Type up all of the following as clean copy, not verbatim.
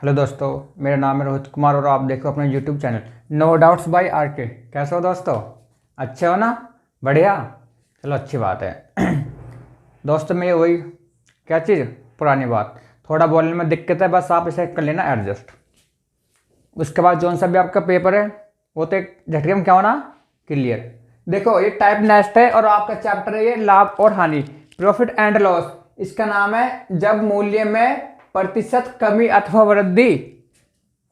Hello दोस्तों, मेरा नाम है रोहित कुमार और आप देखो अपने YouTube channel no doubts by RK. कैसे हो दोस्तों? अच्छे हो ना? बढ़िया। चलो अच्छी बात है। दोस्तों मैं वही क्या चीज़ पुरानी बात, थोड़ा बोलने में दिक्कत है, बस आप इसे कर लेना एडजस्ट। उसके बाद जौन सा भी आपका पेपर है वो तो एक झटके में क्या होना क्लियर। देखो ये टाइप नेक्स्ट है और आपका चैप्टर है ये लाभ और हानि, प्रॉफिट एंड लॉस। इसका नाम है जब मूल्य में प्रतिशत कमी अथवा वृद्धि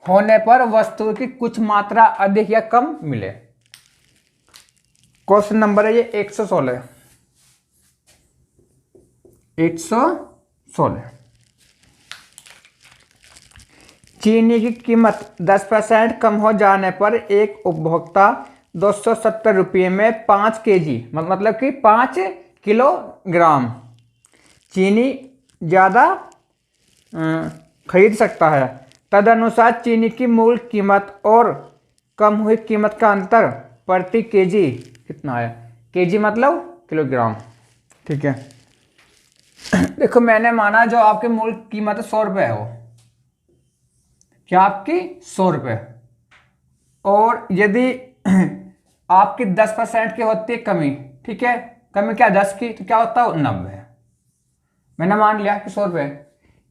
होने पर वस्तु की कुछ मात्रा अधिक या कम मिले। क्वेश्चन नंबर है ये 116। 116 चीनी की कीमत 10% कम हो जाने पर एक उपभोक्ता 270 रुपये में 5 kg मतलब कि 5 किलोग्राम चीनी ज़्यादा खरीद सकता है। तदनुसार चीनी की मूल कीमत और कम हुई कीमत का अंतर प्रति केजी कितना है? केजी मतलब किलोग्राम, ठीक है। देखो मैंने माना जो आपकी मूल कीमत 100 रुपये है, वो क्या आपकी 100 रुपये, और यदि आपकी 10% की होती है कमी, ठीक है, कमी क्या 10 की, तो क्या होता है 90। मैंने मान लिया कि 100 रुपये,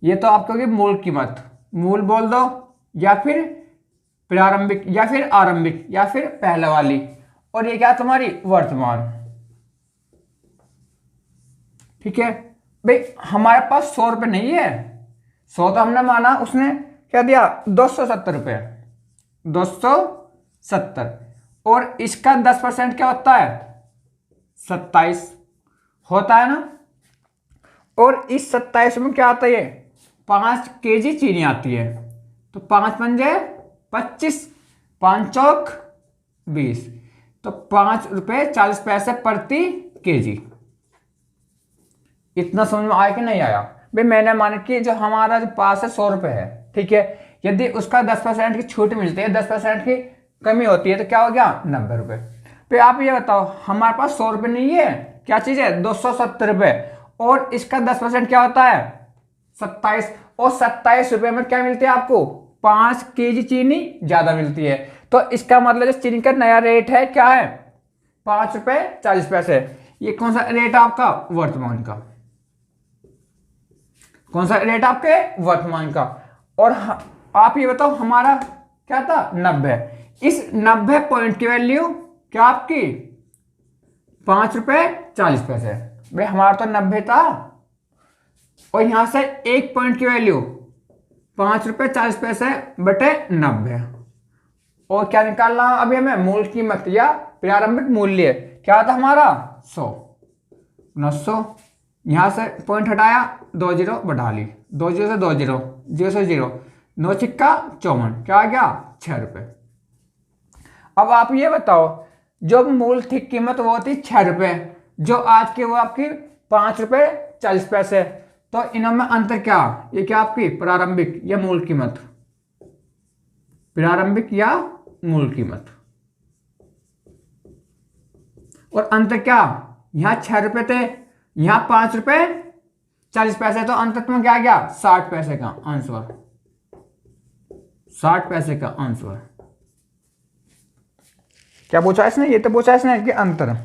ये तो आपको होगी मूल कीमत, मूल बोल दो या फिर प्रारंभिक या फिर आरंभिक या फिर पहले वाली, और ये क्या तुम्हारी वर्तमान, ठीक है। भाई हमारे पास 100 रुपये नहीं है, 100 तो हमने माना, उसने क्या दिया 270 रुपये, 270, और इसका 10% क्या होता है 27 होता है ना। और इस 27 में क्या आता है 5 kg चीनी आती है, तो 5 पंजे 25, 5 चौक 20, तो 5 रुपये 40 पैसे प्रति केजी। इतना समझ में आया कि नहीं आया? भाई मैंने माना कि जो हमारा जो पास है 100 रुपये है, ठीक है, यदि उसका 10% की छूट मिलती है, 10% की कमी होती है, तो क्या हो गया 90 रुपये। फिर आप ये बताओ हमारे पास 100 रुपये नहीं है, क्या चीज़ है 270 रुपये, और इसका 10% क्या होता है 27, और 27 रुपये में क्या मिलती है आपको 5 kg चीनी ज्यादा मिलती है। तो इसका मतलब जो चीनी का नया रेट है क्या है 5 रुपये 40 पैसे। ये कौन सा रेट है आपका वर्तमान का, कौन सा रेट आपके वर्तमान का। और आप ये बताओ हमारा क्या था 90, इस 90 पॉइंट की वैल्यू क्या आपकी 5 रुपये 40 पैसे। भाई हमारा तो 90 था, और यहां से 1 पॉइंट की वैल्यू 5 रुपये 40 पैसे बटे 90, और क्या निकालना अभी हमें मूल कीमत या प्रारंभिक मूल्य क्या था हमारा 100, 900। यहां से पॉइंट हटाया 2 जीरो बढ़ा ली, 2 जीरो से 2 जीरो, 0 से 0, 9 छिक्का 54, क्या आ गया 6 रुपये। अब आप ये बताओ जो मूल थी कीमत वो थी 6 रुपये, जो आज की वो आपकी 5 रुपये 40 पैसे, तो इनमें अंतर क्या, ये क्या आपकी प्रारंभिक या मूल कीमत, प्रारंभिक या मूल कीमत, और अंतर क्या, यहां 6 रुपये थे, यहां 5 रुपये 40 पैसे, तो अंतर में क्या आ गया 60 पैसे का आंसर, 60 पैसे का आंसर। क्या पूछा इसने, ये तो पूछा इसने कि अंतर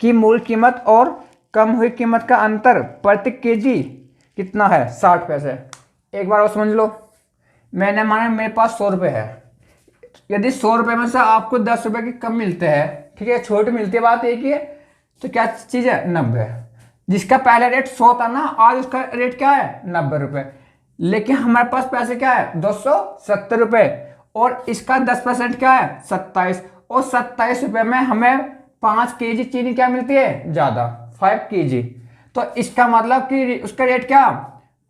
की मूल कीमत और कम हुई कीमत का अंतर प्रति केजी कितना है 60 पैसे। एक बार और समझ लो, मैंने माना मेरे पास 100 रुपये है, यदि 100 रुपये में से आपको 10 रुपये की कम मिलते हैं, ठीक है, छोट मिलती है, बात एक ही है, तो क्या चीज़ है 90। जिसका पहले रेट 100 था ना, आज उसका रेट क्या है 90 रुपये, लेकिन हमारे पास पैसे क्या है 270 रुपये, और इसका 10% क्या है 27, और 27 रुपये में हमें 5 kg चीनी क्या मिलती है ज़्यादा 5 kg, तो इसका मतलब कि उसका रेट क्या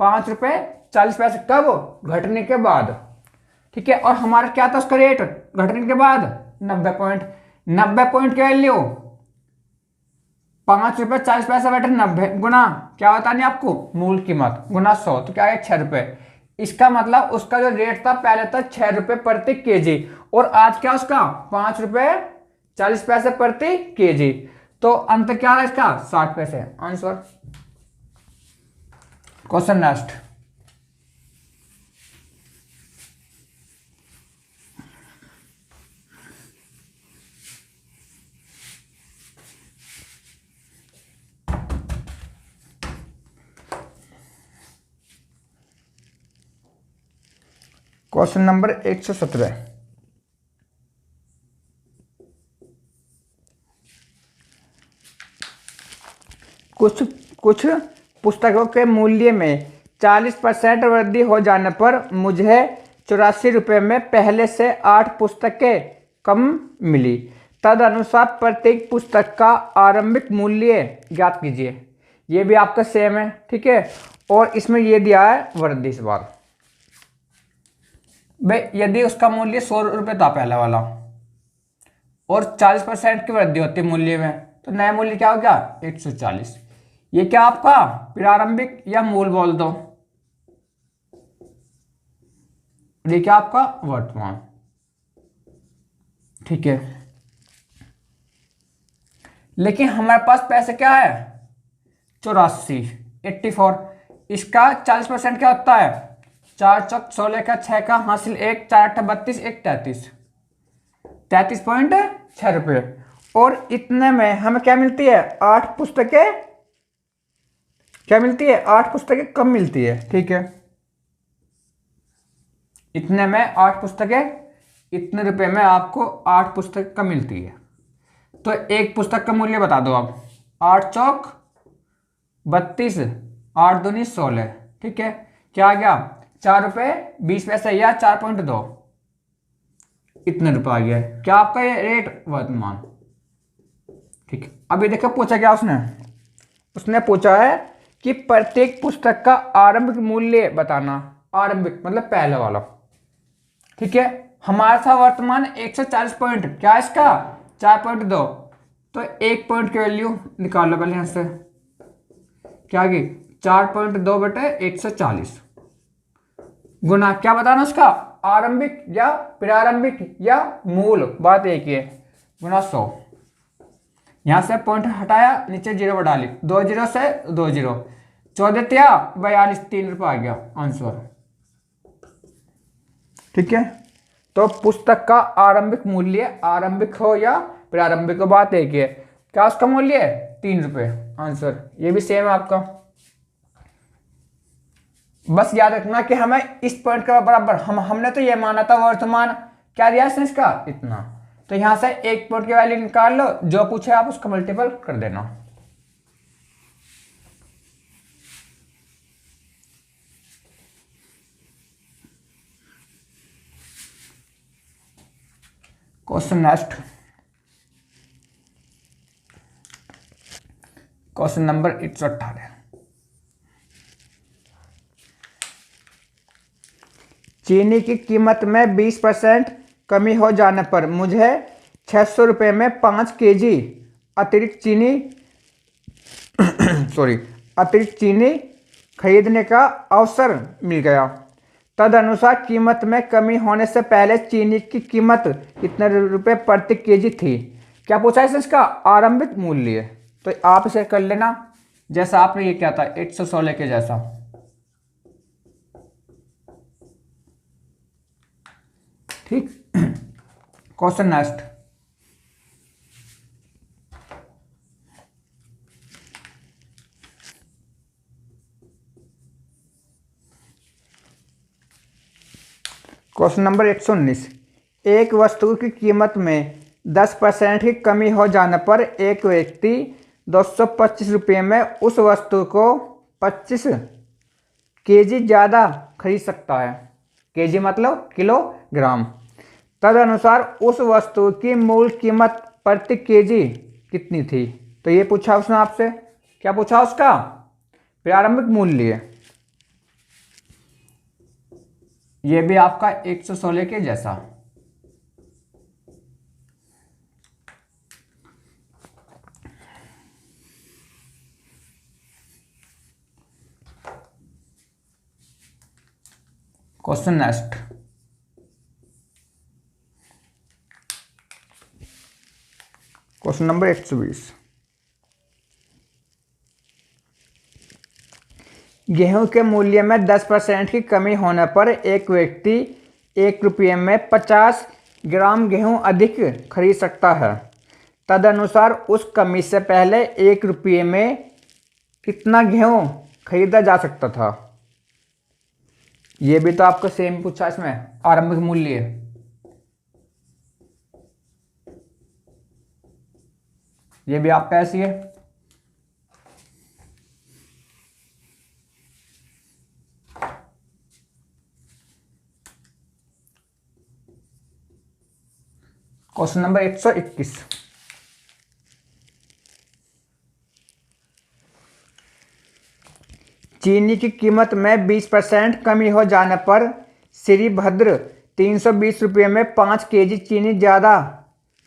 5 रुपये 40 पैसे कब घटने के बाद, ठीक है। और हमारा क्या था उसका रेट घटने के बाद 90 पॉइंट, 90 पॉइंट की वैल्यू 5 रुपये 40 पैसे बटे 90 गुना क्या होता नहीं आपको मूल कीमत गुना 100, तो क्या है 6 रुपये। इसका मतलब उसका जो रेट था पहले था 6 रुपये प्रति केजी, और आज क्या उसका 5 रुपये 40 पैसे प्रति केजी, तो अंतर क्या है इसका 60 पैसे answer. Question next. Question number 117। कुछ कुछ पुस्तकों के मूल्य में 40% वृद्धि हो जाने पर मुझे 84 रुपये में पहले से 8 पुस्तकें कम मिली। तदनुसार प्रत्येक पुस्तक का आरंभिक मूल्य ज्ञात कीजिए। ये भी आपका सेम है, ठीक है। और इसमें ये दिया है वृद्धि इस बार। भाई यदि उसका मूल्य 100 रुपये था पहला वाला और 40% की वृद्धि होती है मूल्य में, तो नया मूल्य क्या हो गया 140। ये क्या आपका प्रारंभिक या मूल बोल दो, ये क्या आपका वर्तमान, ठीक है। लेकिन हमारे पास पैसे क्या है 84, 84। इसका 40% क्या होता है 4 चौक 16 का 6 का हासिल 1, 4 8 32, 1 33, 33.6 रुपये। और इतने में हमें क्या मिलती है 8 पुस्तकें, क्या मिलती है 8 पुस्तकें कम मिलती है, ठीक है। इतने में 8 पुस्तकें, इतने रुपए में आपको 8 पुस्तक कम मिलती है। तो एक पुस्तक का मूल्य बता दो आप। 8 चौक 32, 8 दूनी 16, ठीक है। क्या आ गया 4 रुपये 20 पैसे या 4.2, इतने रुपए आ गया। क्या आपका ये रेट वर्तमान, ठीक है। अभी देखो पूछा क्या उसने पूछा है कि प्रत्येक पुस्तक का आरंभिक मूल्य बताना। आरंभिक मतलब पहले वाला, ठीक है। हमारा था वर्तमान 140 पॉइंट, क्या इसका 4.2। तो 1 पॉइंट की वैल्यू निकाल लो पहले यहां से। क्या गई 4.2 बटे 140 गुना क्या बताना उसका आरंभिक या प्रारंभिक या मूल, बात एक ही है, गुना 100। यहां से पॉइंट हटाया, नीचे 0 बढ़ा ली, 2 0 से 2 0, 14 या 42, 3 रुपये आ गया आंसर, ठीक है। तो पुस्तक का आरंभिक मूल्य, आरंभिक हो या प्रारंभिक हो, बात एक ही है। क्या उसका मूल्य है 3 रुपये, आंसर ये भी सेम है आपका। बस याद रखना कि हमें इस पॉइंट का बराबर हमने तो ये माना था वर्तमान, क्या दिया है इसका इतना। तो यहां से 1 पॉइंट की वैल्यू निकाल लो, जो पूछे आप उसका मल्टीपल कर देना। Question next, question number 118। चीनी की कीमत में 20% कमी हो जाने पर मुझे 600 रुपये में 5 केजी अतिरिक्त चीनी अतिरिक्त चीनी खरीदने का अवसर मिल गया। तदनुसार कीमत में कमी होने से पहले चीनी की कीमत कितने रुपए प्रति केजी थी। क्या पूछा है इसका आरंभिक मूल्य। तो आप इसे कर लेना जैसा आपने ये क्या था 116 के जैसा। ठीक, क्वेश्चन नेक्स्ट। Question number 119। एक वस्तु की कीमत में 10% की कमी हो जाने पर एक व्यक्ति 225 रुपये में उस वस्तु को 25 केजी ज़्यादा खरीद सकता है। केजी मतलब किलोग्राम। तदनुसार उस वस्तु की मूल कीमत प्रति केजी कितनी थी। तो ये पूछा उसने आपसे, क्या पूछा उसका प्रारंभिक मूल्य। ये भी आपका 116 के जैसा। Question next. Question number 120। गेहूं के मूल्य में 10% की कमी होने पर एक व्यक्ति 1 रुपये में 50 ग्राम गेहूं अधिक खरीद सकता है। तदनुसार उस कमी से पहले 1 रुपये में कितना गेहूं खरीदा जा सकता था। ये भी तो आपको सेम पूछा इसमें, आरंभिक मूल्य। ये भी आपका ऐसी है। Question number 121। चीनी की कीमत में 20% कमी हो जाने पर श्री भद्र 320 रुपये में 5 केजी चीनी ज़्यादा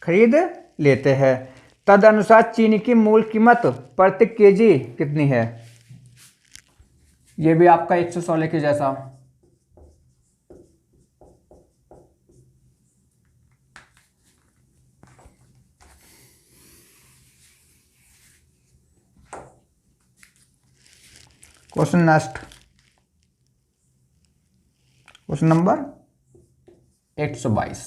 खरीद लेते हैं। तदनुसार चीनी की मूल कीमत प्रति केजी कितनी है? ये भी आपका 116 के जैसा। Question next, question number 122।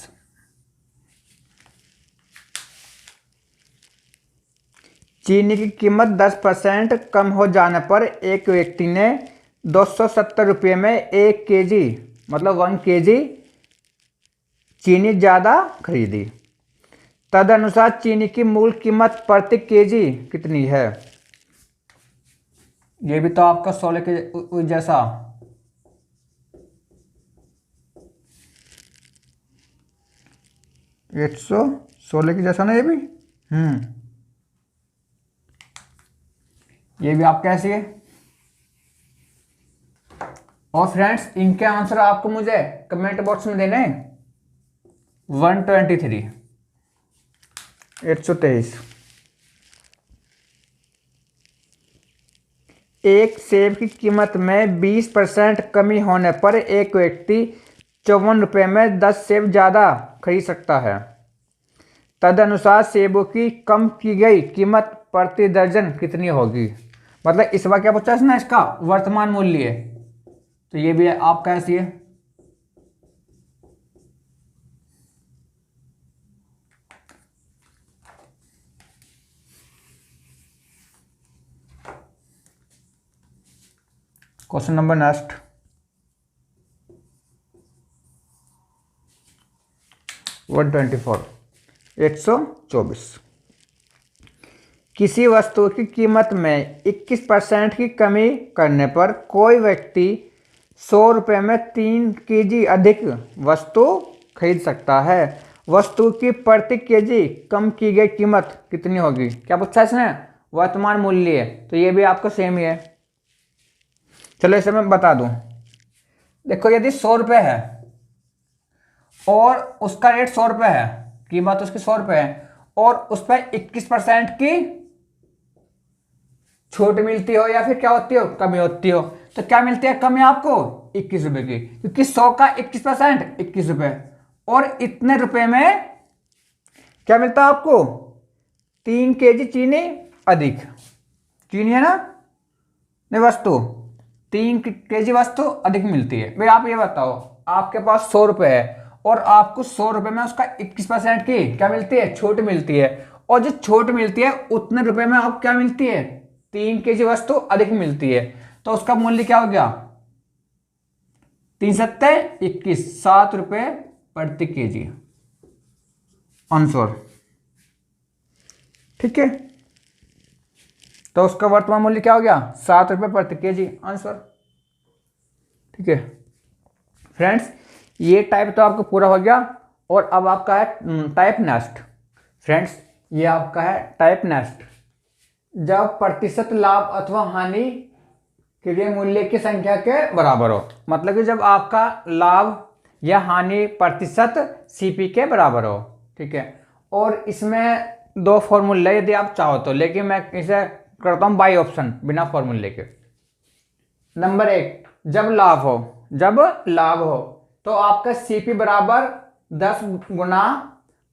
चीनी की कीमत 10% कम हो जाने पर एक व्यक्ति ने 270 रुपये में 1 केजी मतलब 1 केजी चीनी ज़्यादा खरीदी। तदनुसार चीनी की मूल कीमत प्रति केजी कितनी है? ये भी तो आपका 16 के जैसा। एक 116 के जैसा ना ये भी। ये भी आपका ऐसी है। और फ्रेंड्स इनके आंसर आपको मुझे कमेंट बॉक्स में देने हैं। 123 123। एक सेब की कीमत में 20% कमी होने पर एक व्यक्ति 54 रुपये में 10 सेब ज़्यादा खरीद सकता है। तदनुसार सेबों की कम की गई कीमत प्रति दर्जन कितनी होगी? मतलब इस बार क्या पूछा है ना, इसका वर्तमान मूल्य है। तो ये भी आपका ऐसी है। Question number next, 124 124। किसी वस्तु की कीमत में 21% की कमी करने पर कोई व्यक्ति 100 रुपये में 3 केजी अधिक वस्तु खरीद सकता है। वस्तु की प्रति केजी कम की गई कीमत कितनी होगी? क्या पूछा है इसने? वर्तमान मूल्य। तो ये भी आपको सेम ही है। चलो इसे मैं बता दूं। देखो यदि 100 रुपये है और उसका रेट 100 रुपये है, कीमत उसकी 100 रुपये है, और उस पर 21% की छूट मिलती हो या फिर क्या होती हो, कमी होती हो, तो क्या मिलती है कमी आपको? 21 रुपये की, क्योंकि 100 का 21% 21 रुपये, और इतने रुपए में क्या मिलता है आपको? 3 केजी चीनी अधिक। चीनी है ना, नहीं वस्तु, 3 केजी वस्तु अधिक मिलती है। भाई आप ये बताओ, आपके पास 100 रुपये है और आपको 100 रुपये में उसका 21% की क्या मिलती है? छूट मिलती है। और जो छूट मिलती है उतने रुपए में आपको क्या मिलती है? 3 केजी वस्तु अधिक मिलती है। तो उसका मूल्य क्या हो गया? 3 सत्ते 21, 7 रुपये प्रति केजी आंसर। ठीक है, तो उसका वर्तमान मूल्य क्या हो गया? 7 रुपये प्रति केजी आंसर। ठीक है फ्रेंड्स, ये टाइप तो आपको पूरा हो गया। और अब आपका है टाइप नेक्स्ट। फ्रेंड्स ये आपका है टाइप नेक्स्ट। जब प्रतिशत लाभ अथवा हानि के लिए मूल्य की संख्या के बराबर हो, मतलब कि जब आपका लाभ या हानि प्रतिशत सीपी के बराबर हो। ठीक है, और इसमें 2 फॉर्मूले यदि आप चाहो तो, लेकिन मैं इसे करता हूं बाई ऑप्शन बिना फॉर्मूले के। नंबर 1, जब लाभ हो तो आपका सीपी बराबर 10 गुना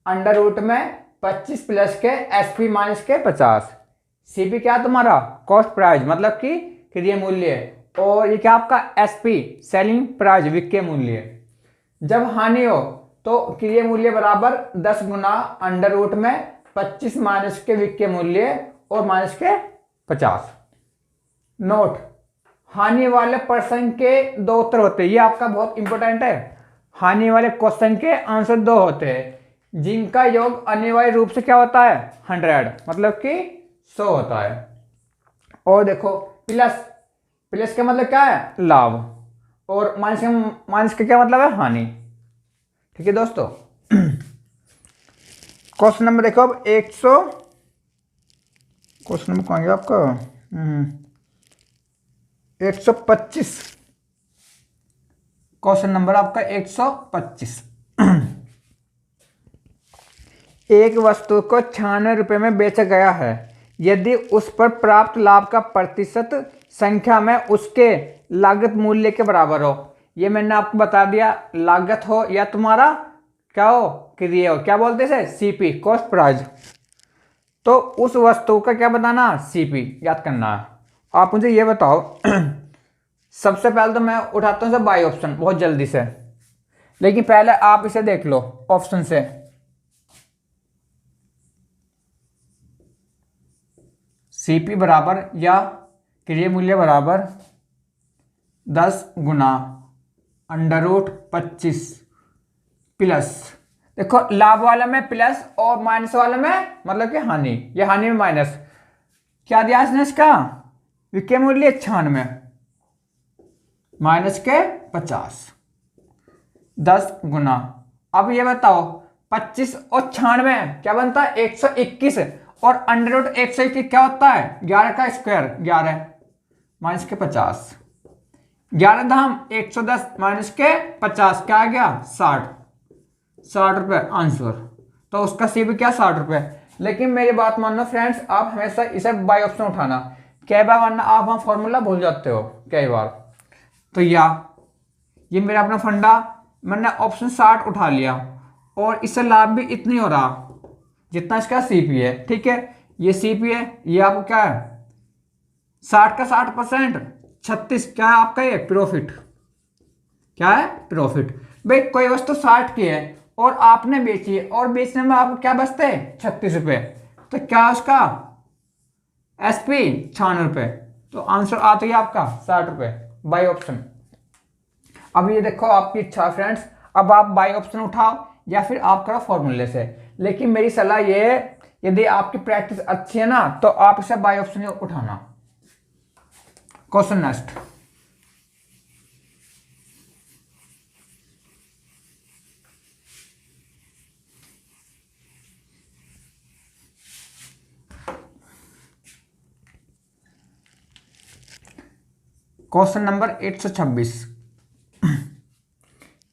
अंडर रूट में 25 प्लस के एसपी माइनस के 50। सीपी क्या तुम्हारा? कॉस्ट प्राइस, मतलब कि क्रय मूल्य, और ये क्या आपका? एसपी सेलिंग प्राइस, विक्रय मूल्य। जब हानि हो तो क्रय मूल्य बराबर 10 गुना अंडर रूट में 25 माइनस के विक्रय मूल्य और माइनस के 50। नोट, हानि वाले प्रश्न के दो उत्तर होते हैं, ये आपका बहुत इंपॉर्टेंट है। हानि वाले क्वेश्चन के आंसर दो होते हैं जिनका योग अनिवार्य रूप से क्या होता है 100, मतलब कि 100 होता है। और देखो प्लस, प्लस का मतलब क्या है लाभ, और माइनस का क्या मतलब है हानि। ठीक है दोस्तों। क्वेश्चन नंबर देखो अब 100, क्वेश्चन नंबर कहाँ गया आपका 125, क्वेश्चन नंबर आपका 125। एक वस्तु को 96 रुपये में बेचा गया है, यदि उस पर प्राप्त लाभ का प्रतिशत संख्या में उसके लागत मूल्य के बराबर हो। ये मैंने आपको बता दिया, लागत हो या तुम्हारा क्या हो क्रिया हो, क्या बोलते हैं सीपी, कॉस्ट प्राइस। तो उस वस्तु का क्या बताना सीपी याद करना है। आप मुझे ये बताओ सबसे पहले तो मैं उठाता हूँ बाई ऑप्शन बहुत जल्दी से, लेकिन पहले आप इसे देख लो ऑप्शन से। सीपी बराबर या क्रिय मूल्य बराबर 10 गुना √25 प्लस, देखो लाभ वाला में प्लस और माइनस वाला में मतलब कि हानि, ये हानि में माइनस, क्या दिया इसने इसका विक्रय मूल्य 96 माइनस के 50, 10 गुना। अब ये बताओ 25 और 96 क्या बनता है 121, और √121 क्या होता है 11 का स्क्वायर 11 माइनस के 50, 11 धाम 110 माइनस के 50 क्या आ गया 60 रुपये आंसर। तो उसका सी भी क्या 60 रुपये। लेकिन मेरी बात मानना फ्रेंड्स, आप हमेशा इसे बाई ऑप्शन उठाना, कई बार वरना आप वहाँ फॉर्मूला भूल जाते हो कई बार। तो ये मेरा अपना फंडा, मैंने ऑप्शन 60 उठा लिया और इससे लाभ भी इतनी हो रहा जितना इसका सीपी है। ठीक है, ये सीपी है, ये आपको क्या है 60 का 60%, 36 क्या है आपका ये प्रॉफिट, क्या है प्रॉफिट। भाई कोई वस्तु 60 की है और आपने बेची है और बेचने में आपको क्या बचते हैं 36 रुपये, तो क्या उसका एसपी 96 रुपये। तो आंसर आता है आपका 60 रुपये बाई ऑप्शन। अब ये देखो आपकी इच्छा फ्रेंड्स, अब आप बाई ऑप्शन उठाओ या फिर आप करो फॉर्मूले से, लेकिन मेरी सलाह ये है यदि आपकी प्रैक्टिस अच्छी है ना तो आप इसे बाई ऑप्शन ही उठाना। Question next, question number 126।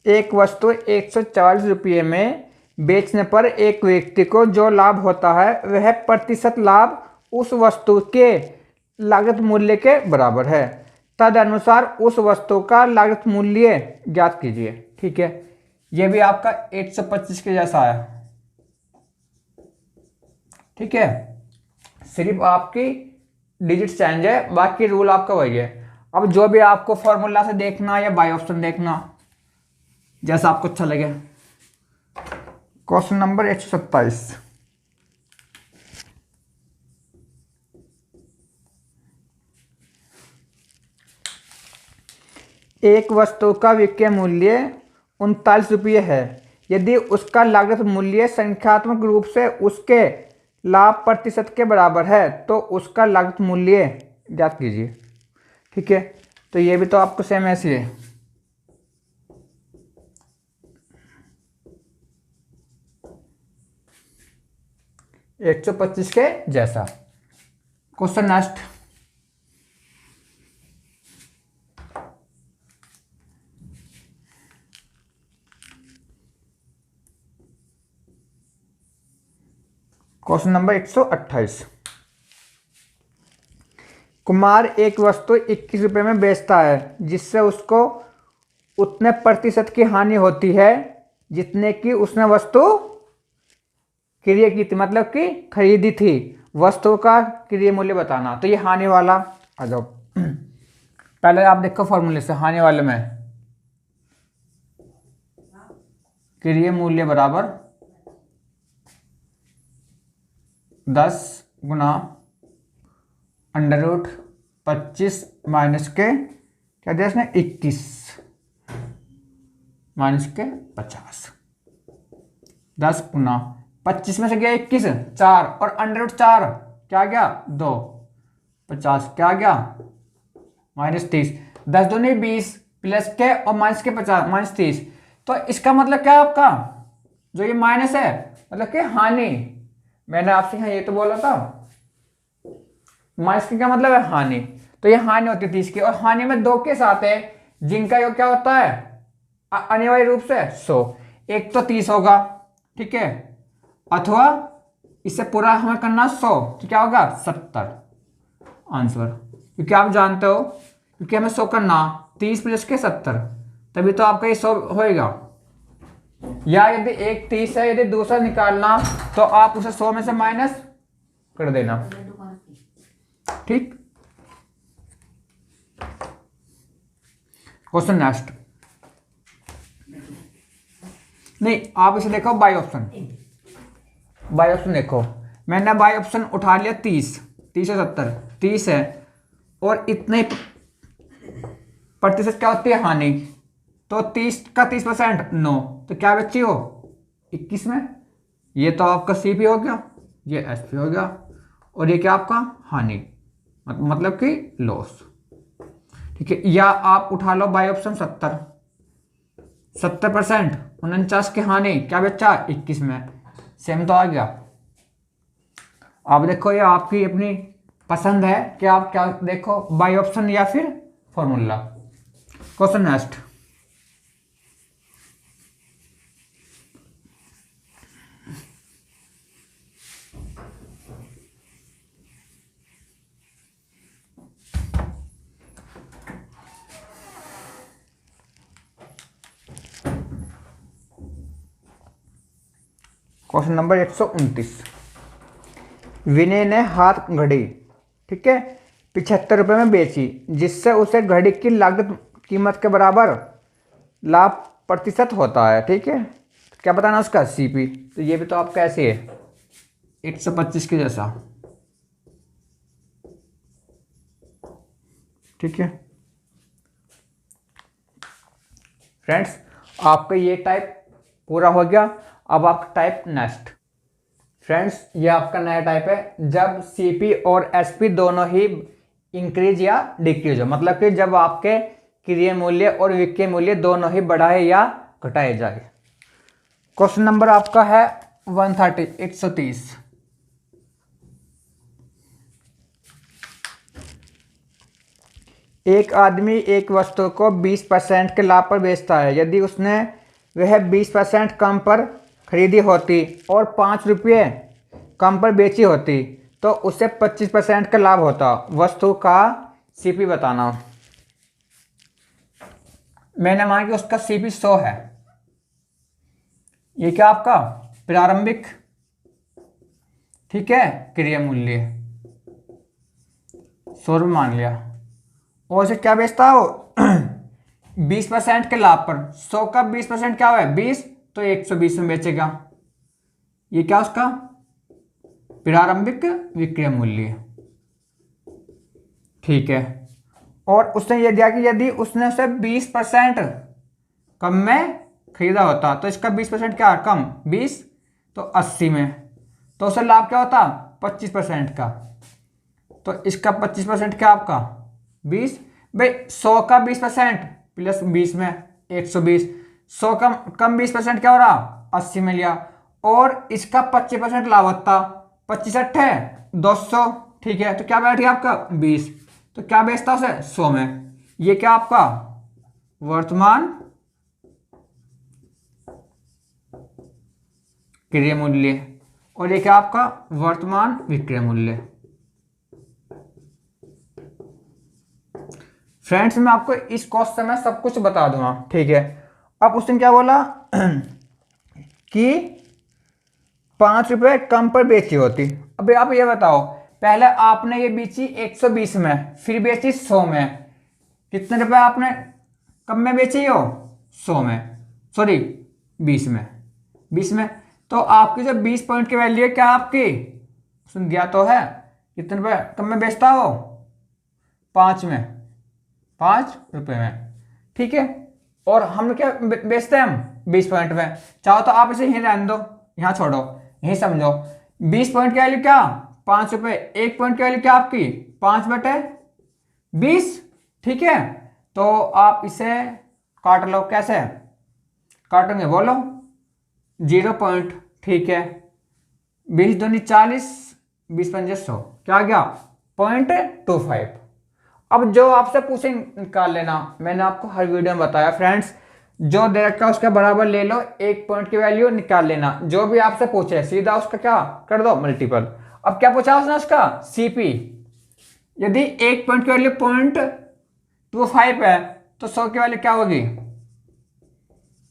एक वस्तु 140 रुपये में बेचने पर एक व्यक्ति को जो लाभ होता है वह प्रतिशत लाभ उस वस्तु के लागत मूल्य के बराबर है। तदनुसार उस वस्तु का लागत मूल्य ज्ञात कीजिए। ठीक है, यह भी आपका 125 के जैसा है। ठीक है, सिर्फ आपकी डिजिट चेंज है, बाकी रूल आपका वही है। अब जो भी आपको फॉर्मूला से देखना या बाई ऑप्शन देखना जैसा आपको अच्छा लगे। Question number 127। एक वस्तु का विक्रय मूल्य 39 रुपये है, यदि उसका लागत मूल्य संख्यात्मक रूप से उसके लाभ प्रतिशत के बराबर है तो उसका लागत मूल्य ज्ञात कीजिए। ठीक है, तो ये भी तो आपको सेम ऐसी है। एक 125 के जैसा। Question next, question number 128। Kumar एक वस्तु 21 रुपये में बेचता है जिससे उसको उतने प्रतिशत की हानि होती है जितने की उसने वस्तु क्रय की थी, मतलब कि खरीदी थी। वस्तु का क्रय मूल्य बताना। तो ये हानि वाला आ जाओ। पहले आप देखो फॉर्मूले से, हानि वाले में क्रय मूल्य बराबर 10 गुना √25 25 माइनस के क्या दिया इसने 21 माइनस के 50, 10 गुना 25 में से गया 21 4 और अंडर रूट 4 क्या गया 2, 50 क्या गया -30, 10 दूनी 20 प्लस के और माइनस के 50 -30। तो इसका मतलब क्या है आपका जो ये माइनस है मतलब कि हानि। मैंने आपसे यहाँ ये तो बोला था माइनस का क्या मतलब है हानि। तो ये हानि होती है 30 की, और हानि में 2 केस आते हैं जिनका योग क्या होता है अनिवार्य रूप से 100। एक तो 30 होगा, ठीक है, अथवा इससे पूरा हमें करना 100 तो क्या होगा 70 आंसर। क्योंकि आप जानते हो क्योंकि हमें 100 करना 30 प्लस के 70 तभी तो आपका ये 100 होएगा। या यदि एक 30 है यदि दूसरा निकालना तो आप उसे 100 में से माइनस कर देना, ठीक। क्वेश्चन नेक्स्ट, नहीं आप इसे देखो बाई ऑप्शन, बाई ऑप्शन देखो। मैंने बाई ऑप्शन उठा लिया 30 30 और 70, 30 है और इतने प्रतिशत क्या होती है हानि, तो 30 का 30% 9, तो क्या बची हो 21 में। ये तो आपका CP हो गया, ये SP हो गया, और ये क्या आपका हानि मतलब कि लॉस, ठीक है। या आप उठा लो बाई ऑप्शन 70% 49 की हानि क्या बचा 21 में, सेम तो आ गया। आप देखो ये आपकी अपनी पसंद है कि आप क्या देखो बाई ऑप्शन या फिर formula. Question next, question number 129। विनय ने हाथ घड़ी, ठीक है, 75 रुपये में बेची, जिससे उसे घड़ी की लागत कीमत के बराबर लाभ प्रतिशत होता है, ठीक है। तो क्या बताना उसका CP। तो ये भी तो आपका ऐसे है 125 के जैसा, ठीक है। फ्रेंड्स आपका ये टाइप पूरा हो गया। अब आपका टाइप नेक्स्ट। फ्रेंड्स ये आपका नया टाइप है जब CP और SP दोनों ही इंक्रीज या डिक्रीज हो, मतलब कि जब आपके क्रिय मूल्य और विक्रय मूल्य दोनों ही बढ़ाए या घटाए जाए। क्वेश्चन नंबर आपका है 130। एक आदमी एक वस्तु को 20% के लाभ पर बेचता है। यदि उसने वह 20% कम पर खरीदी होती और 5 रुपये कम पर बेची होती तो उसे 25% का लाभ होता। वस्तु का CP बताना। मैंने माना कि उसका CP 100 है। ये क्या आपका प्रारंभिक, ठीक है, क्रिया मूल्य 100 रुपये मान लिया, और उसे क्या बेचता हो 20% के लाभ पर। 100 का 20% क्या हुआ 20, तो 120 में बेचेगा। ये क्या उसका प्रारंभिक विक्रय मूल्य, ठीक है। और उसने ये दिया कि यदि उसने उसे 20% कम में खरीदा होता तो इसका 20% क्या कम 20 तो 80 में, तो उसे लाभ क्या होता 25% का। तो इसका 25% क्या आपका 20। भाई 100 का 20% प्लस 20 में 120, 100 कम 20% क्या हो रहा 80 में लिया, और इसका 25% लाभ होता 25 है 200, ठीक है। तो क्या बैठ गया आपका 20, तो क्या बेचता उसे 100 में। ये क्या आपका वर्तमान क्रय मूल्य, और ये क्या आपका वर्तमान विक्रय मूल्य। फ्रेंड्स मैं आपको इस क्वेश्चन में सब कुछ बता दूंगा, ठीक है। अब उसने क्या बोला कि 5 रुपये कम पर बेची होती। अभी आप ये बताओ पहले आपने ये बेची 120 में, फिर बेची 100 में, कितने रुपए आपने कम में बेची हो 100 में, सॉरी 20 में, 20 में। तो आपकी जो 20 पॉइंट की वैल्यू है क्या आपकी सुन दिया तो है, कितने रुपए कम में बेचता हो 5 में, 5 रुपये में, ठीक है। और हम क्या बेचते हैं, हम 20 पॉइंट में। चाहो तो आप इसे यहीं रहने दो, यहाँ छोड़ो, यहीं समझो। 20 पॉइंट की वैल्यू क्या, 5 रुपये। 1 पॉइंट की वैल्यू क्या आपकी, 5/20, ठीक है। तो आप इसे काट लो, कैसे काटोगे बोलो, 0 पॉइंट, ठीक है। 20 दूनी 40, 20 पंजे 100, क्या आ गया 0.25। अब जो आपसे पूछे निकाल लेना, मैंने आपको हर वीडियो में बताया फ्रेंड्स, जो दे रखा है उसके बराबर ले लो, 1 पॉइंट की वैल्यू निकाल लेना। जो भी आपसे पूछे सीधा उसका क्या कर दो, मल्टीपल। अब क्या पूछा उसने, उसका सीपी। यदि 1 पॉइंट की वैल्यू 0.25 है तो 100 की वैल्यू क्या होगी,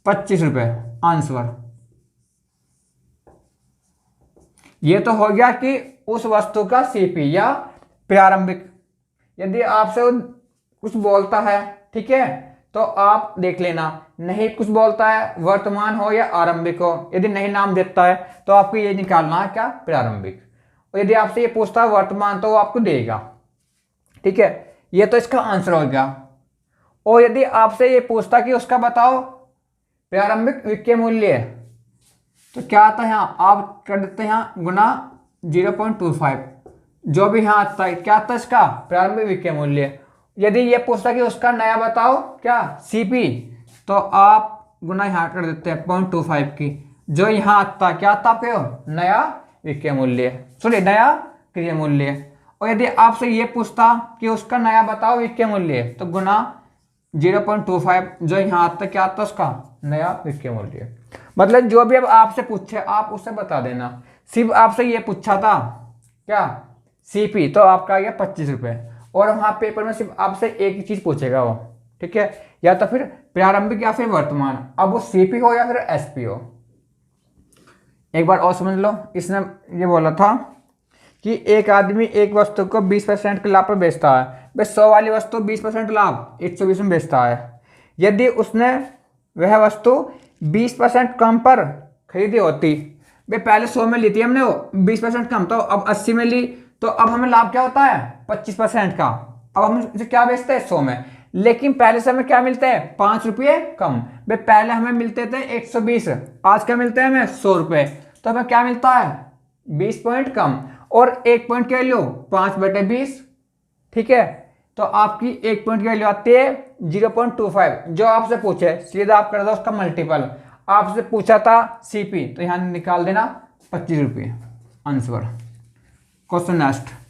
25 रुपये, आंसर। ये तो हो गया कि उस वस्तु का सीपी या प्रारंभिक। यदि आपसे कुछ बोलता है, ठीक है, तो आप देख लेना, नहीं कुछ बोलता है, वर्तमान हो या आरंभिक हो, यदि नहीं नाम देता है तो आपको ये निकालना है क्या, प्रारंभिक। और यदि आपसे ये पूछता है वर्तमान तो वो आपको देगा, ठीक है। ये तो इसका आंसर हो गया। और यदि आपसे ये पूछता कि उसका बताओ प्रारंभिक विक्रय मूल्य, तो क्या आता है यहाँ, आप कर देते हैं यहाँ गुना 0.25, जो भी यहाँ आता है क्या आता है इसका, प्रारंभिक विक्रय मूल्य। यदि ये पूछता कि उसका नया बताओ क्या, सीपी, तो आप गुना यहाँ कर देते हैं 0.25 की, जो यहाँ आता क्या आता आपको, नया विक्रय मूल्य, सॉरी नया क्रय मूल्य। और यदि आपसे ये पूछता कि उसका नया बताओ विक्रय मूल्य, तो गुना 0.25, जो यहाँ आता क्या आता उसका, नया विक्रय मूल्य। मतलब जो भी अब आपसे पूछे आप उससे बता देना। सिर्फ आपसे ये पूछा था क्या, सीपी, तो आपका आ गया 25 रुपये। और वहाँ पेपर में सिर्फ आपसे एक ही चीज़ पूछेगा वो, ठीक है, या तो फिर प्रारंभिक या फिर वर्तमान, अब वो सीपी हो या फिर एसपी हो। एक बार और समझ लो, इसने ये बोला था कि एक आदमी एक वस्तु को 20% के लाभ पर बेचता है, वे 100 वाली वस्तु 20% लाभ 120 में बेचता है। यदि उसने वह वस्तु 20% कम पर खरीदी होती, वे पहले 100 में ली थी हमने, वो 20% कम, तो अब 80 में ली, तो अब हमें लाभ क्या होता है 25% का। अब हम इसे क्या बेचते हैं 100 में, लेकिन पहले से हमें क्या मिलते हैं 5 रुपये कम। वे पहले हमें मिलते थे 120, आज क्या मिलते हैं हमें 100 रुपये, तो हमें क्या मिलता है 20 पॉइंट कम। और 1 पॉइंट की वैल्यू 5/20, ठीक है। तो आपकी 1 पॉइंट की वैल्यू आती है 0.25। जो आपसे पूछे सीधा आप कर दो उसका मल्टीपल। आपसे पूछा था सीपी, तो यहां निकाल देना 25 रुपये, answer. Question next.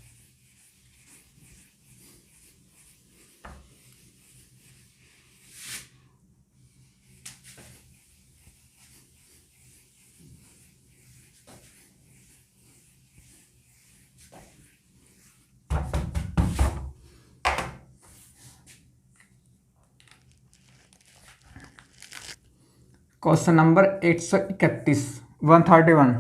Question number 131, 131।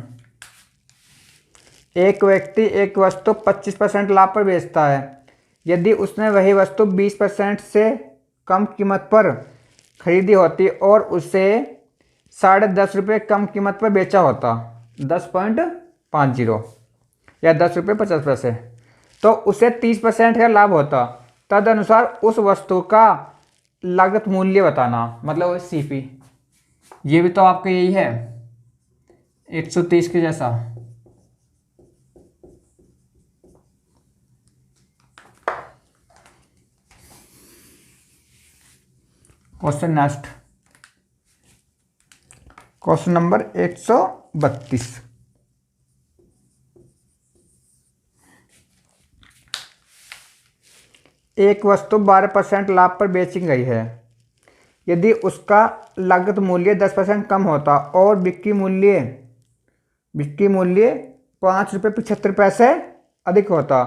एक व्यक्ति एक वस्तु 25% लाभ पर बेचता है। यदि उसने वही वस्तु 20% से कम कीमत पर खरीदी होती और उसे 10.5 रुपये कम कीमत पर बेचा होता, 10.50 या 10 रुपये 50 पैसे, तो उसे 30% का लाभ होता। तदनुसार उस वस्तु का लागत मूल्य बताना, मतलब सीपी। ये भी तो आपका यही है 130 के जैसा। Question next, question number 132। एक वस्तु 12% लाभ पर बेची गई है। यदि उसका लागत मूल्य 10% कम होता और बिक्री मूल्य 5.75 रुपये अधिक होता,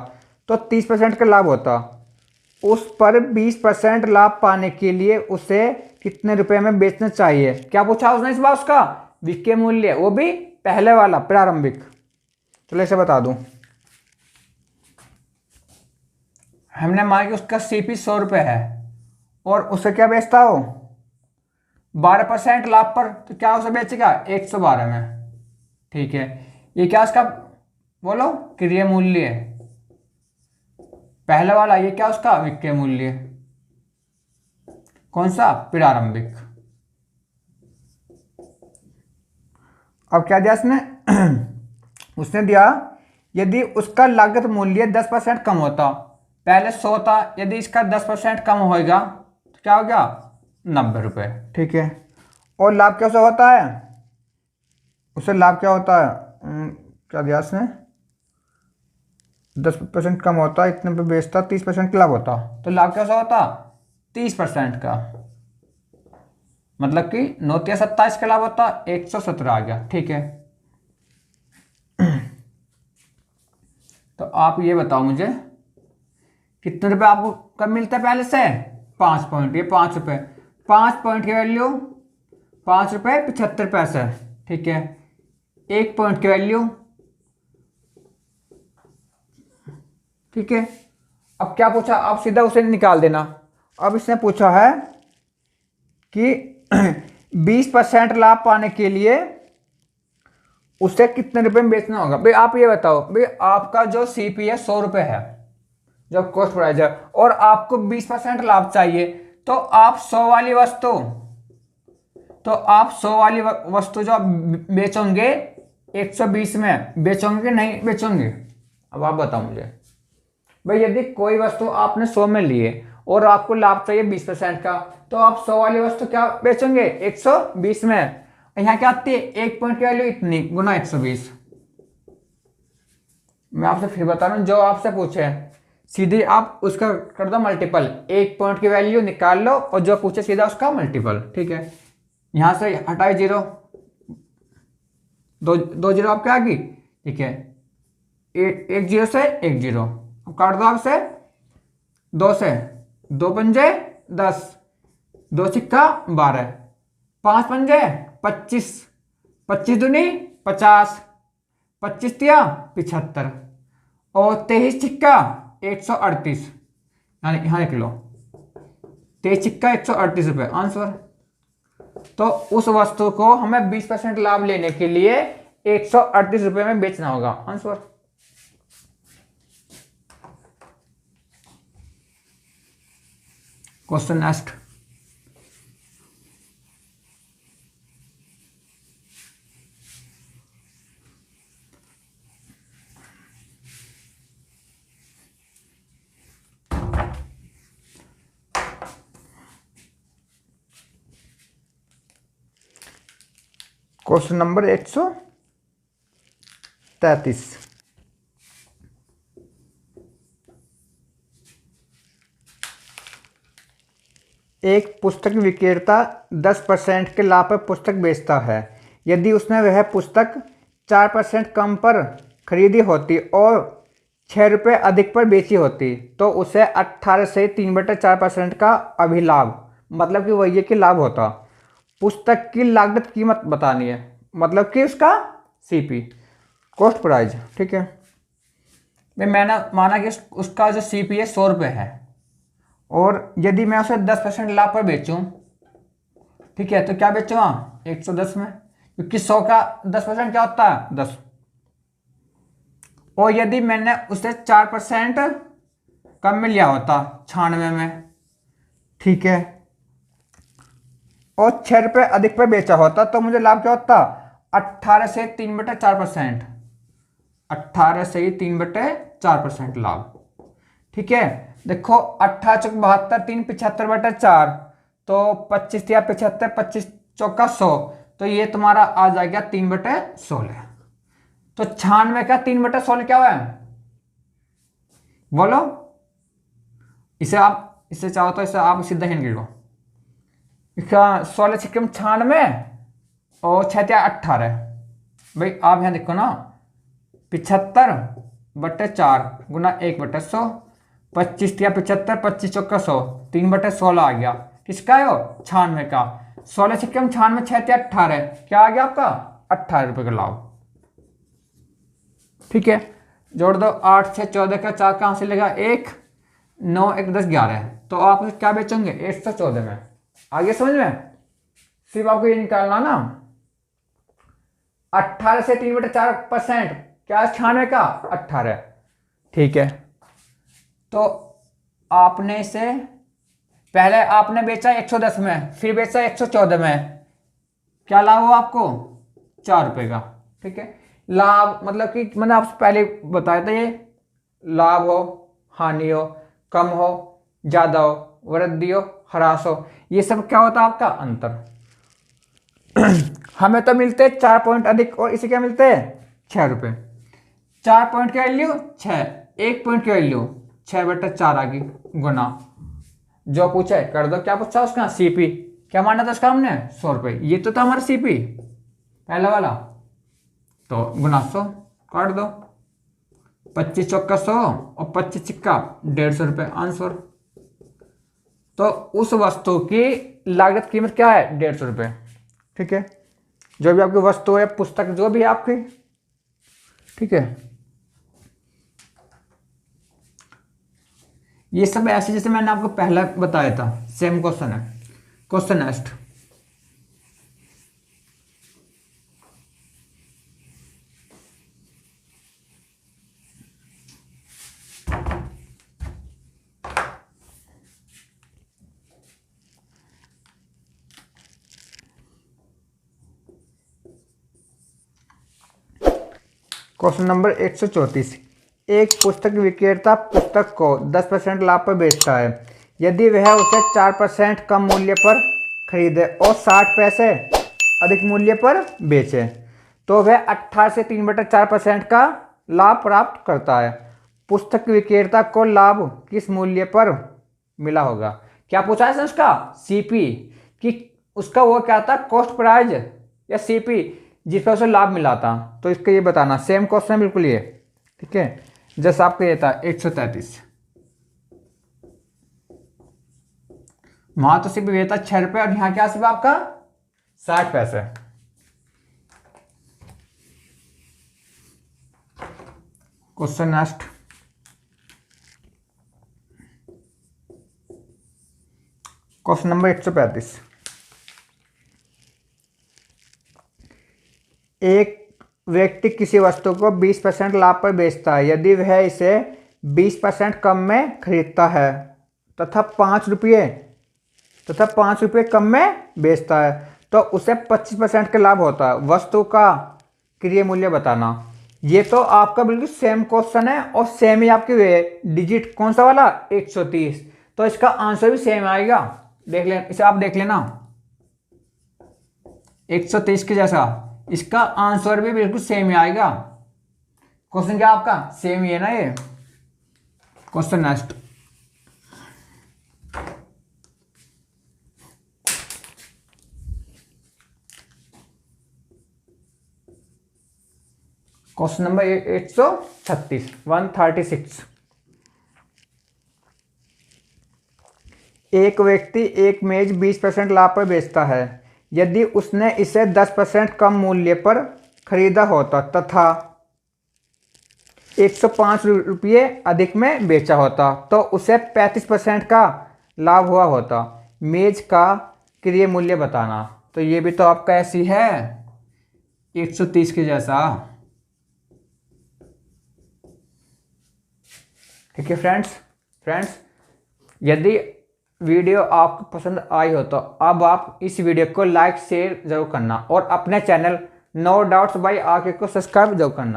तो 30% का लाभ होता। उस पर 20% लाभ पाने के लिए उसे कितने रुपए में बेचना चाहिए। क्या पूछा उसने इस बार, उसका विक्रय मूल्य, वो भी पहले वाला प्रारंभिक। चलो इसे बता दूं, हमने मान के उसका सीपी 100 रुपये है और उसे क्या बेचता हो 12% लाभ पर, तो क्या उसे बेचेगा 112 में, ठीक है। ये क्या उसका बोलो क्रय मूल्य, पहला वाला ये क्या उसका विक्रय मूल्य, कौन सा, प्रारंभिक। अब क्या दिया इसने उसने दिया यदि उसका लागत मूल्य 10% कम होता, पहले 100 था, यदि इसका 10% कम होएगा तो क्या हो गया 90 रुपये। ठीक है, और लाभ कैसे होता है, उससे लाभ क्या होता है, क्या दिया इसने, 10% कम होता, इतने पे बेचता, 30% का लाभ होता, तो लाभ कैसा होता 30% का, मतलब कि 9×27 का लाभ होता 117 आ गया। ठीक है, तो आप ये बताओ मुझे कितने रुपए आपको कब मिलता है, पहले से 5 पॉइंट, ये 5 रुपये, 5 पॉइंट की वैल्यू 5 रुपये 75 पैसे। ठीक है, 1 पॉइंट की वैल्यू, ठीक है। अब क्या पूछा, आप सीधा उसे निकाल देना। अब इसने पूछा है कि 20% लाभ पाने के लिए उसे कितने रुपए में बेचना होगा। भाई आप ये बताओ, भाई आपका जो सीपी है 100 रुपये है, जो कॉस्ट प्राइस है, और आपको 20% लाभ चाहिए, तो आप 100 वाली वस्तु, तो आप 100 वाली वस्तु जो आप बेचोगे 120 में बेचोगे कि नहीं बेचोगे। अब आप बताओ मुझे, भाई यदि कोई वस्तु आपने 100 में ली है और आपको लाभ चाहिए 20% का, तो आप 100 वाली वस्तु क्या बेचोगे 120 में। यहाँ क्या आती है, 1 पॉइंट की वैल्यू इतनी गुना 120। मैं आपसे फिर बता रहा हूँ, जो आपसे पूछे सीधे आप उसका कर दो मल्टीपल, 1 पॉइंट की वैल्यू निकाल लो और जो पूछे सीधा उसका मल्टीपल। ठीक है, यहां से हटाए 0, दो जीरो आपके आ गई। ठीक है, एक 0 से 1 0, अब काट दो आपसे 2 से, 2 पंजे 10, 2 सिक्का 12, 5 पंजे 25, 25 दूनी 50, 25 तिया 75, और 23 छिक्का 138, यानी यहाँ लिख लो 23 छिक्का 138 रुपये आंसर। तो उस वस्तु को हमें 20% लाभ लेने के लिए 138 रुपये में बेचना होगा answer. Question next, question number 133। एक पुस्तक विक्रेता 10% के लाभ पर पुस्तक बेचता है। यदि उसने वह पुस्तक 4% कम पर खरीदी होती और 6 रुपये अधिक पर बेची होती, तो उसे 18 से 3/4% का अभिलाभ, मतलब कि वही कि लाभ होता। पुस्तक की लागत कीमत बतानी है, मतलब कि उसका सीपी, कॉस्ट प्राइस। ठीक है, मैंने माना कि उसका जो सीपी है 100 रुपये है, और यदि मैं उसे 10% लाभ पर बेचूं, ठीक है, तो क्या बेचूंगा 110 में, क्योंकि 100 का 10% क्या होता है 10। और यदि मैंने उसे 4% कम में लिया होता 96 में, ठीक है, और 6 रुपये अधिक पर बेचा होता, तो मुझे लाभ क्या होता 18 से 3/4%, 18 से 3/4% लाभ। ठीक है, देखो 18 चौक 72, 3 75/4, तो 25 या 75, 25 चौका 100, तो ये तुम्हारा आ जाएगा 3/16। तो 96 का 3/16 क्या हुआ है बोलो। इसे आप, इसे चाहो तो इसे आप सीधा हिंट लो, इसका 16 छिक्के 96 और 6 18। भाई आप यहाँ देखो ना, 75/4 गुना 1/100, 25 या 75, 25 चौका 100, 3/16 आ गया। किसका है वो 96 का। 16 छिक्के 96, 6 18, क्या आ गया आपका 18 रुपये का लाभ। ठीक है, जोड़ दो, 8 6 14 का 4 कहाँ से लेगा 1, 9 1 10 11, तो आप क्या बेचेंगे 114 में। आगे समझ में, सिर्फ आपको ये निकालना ना, 18 से 3/4% क्या 96 का 18। ठीक है, तो आपने इसे पहले आपने बेचा 110 में, फिर बेचा 114 में, क्या लाभ हुआ आपको? 4 रुपए का। ठीक है, लाभ मतलब कि मैंने आपसे पहले बताया था, ये लाभ हो, हानि हो, कम हो, ज्यादा हो, वृद्धि हो, ह्रास हो, ये सब क्या होता है? आपका अंतर। हमें तो मिलते हैं 4 पॉइंट अधिक और इसे क्या मिलते हैं? 6 रुपए। 4 पॉइंट की वैल्यू 6, 1 पॉइंट की वैल्यू 6/4 आ गई, गुना जो पूछा है कर दो। क्या पूछा उसका? सीपी। क्या माना था उसका हमने? 100 रुपए। ये तो था हमारा सीपी पहला वाला, तो गुना 100 काट दो। 25 चौका 100 और 25 सिक्का 150 रुपये आंसर। तो उस वस्तु की लागत कीमत क्या है? 150 रुपये। ठीक है, जो भी आपकी वस्तु है, पुस्तक जो भी है आपकी, ठीक है, ये सब ऐसे जैसे मैंने आपको पहले बताया था, सेम क्वेश्चन है। Question next. Question number 134। एक पुस्तक विक्रेता पुस्तक को 10% लाभ पर बेचता है। यदि वह उसे 4% कम मूल्य पर खरीदे और 60 पैसे अधिक मूल्य पर बेचे, तो वह 18 से 3/4% का लाभ प्राप्त करता है। पुस्तक विक्रेता को लाभ किस मूल्य पर मिला होगा? क्या पूछा है उसका? सीपी, कि उसका वो क्या था, कॉस्ट प्राइस या सीपी, जिस पर उसे लाभ मिला था। तो इसका ये बताना, सेम क्वेश्चन है बिल्कुल ये। ठीक है, जैसा आपका ये था 133, वहां तो सिर्फ ये था 6 रुपये और यहाँ क्या सिर्फ आपका 60 पैसे। Question next. Question number 135। एक व्यक्ति किसी वस्तु को 20% लाभ पर बेचता है। यदि वह इसे 20% कम में खरीदता है तथा 5 रुपये कम में बेचता है, तो उसे 25% का लाभ होता है। वस्तु का क्रय मूल्य बताना। ये तो आपका बिल्कुल सेम क्वेश्चन है और सेम ही आपकी डिजिट कौन सा वाला? 130। तो इसका आंसर भी सेम आएगा, देख ले, इसे आप देख लेना 130 के जैसा, इसका आंसर भी बिल्कुल सेम ही आएगा। क्वेश्चन क्या आपका? सेम ही है ना ये। Question next. Question number 136, 136। एक व्यक्ति एक मेज 20% लाभ पर बेचता है। यदि उसने इसे 10% कम मूल्य पर खरीदा होता तथा 105 रुपये अधिक में बेचा होता, तो उसे 35% का लाभ हुआ होता। मेज का क्रय मूल्य बताना। तो ये भी तो आपका ऐसी है 130 के जैसा। ठीक है फ्रेंड्स, यदि वीडियो आपको पसंद आई हो तो अब आप इस वीडियो को लाइक शेयर जरूर करना और अपने चैनल नो डाउट्स बाय आके को सब्सक्राइब जरूर करना।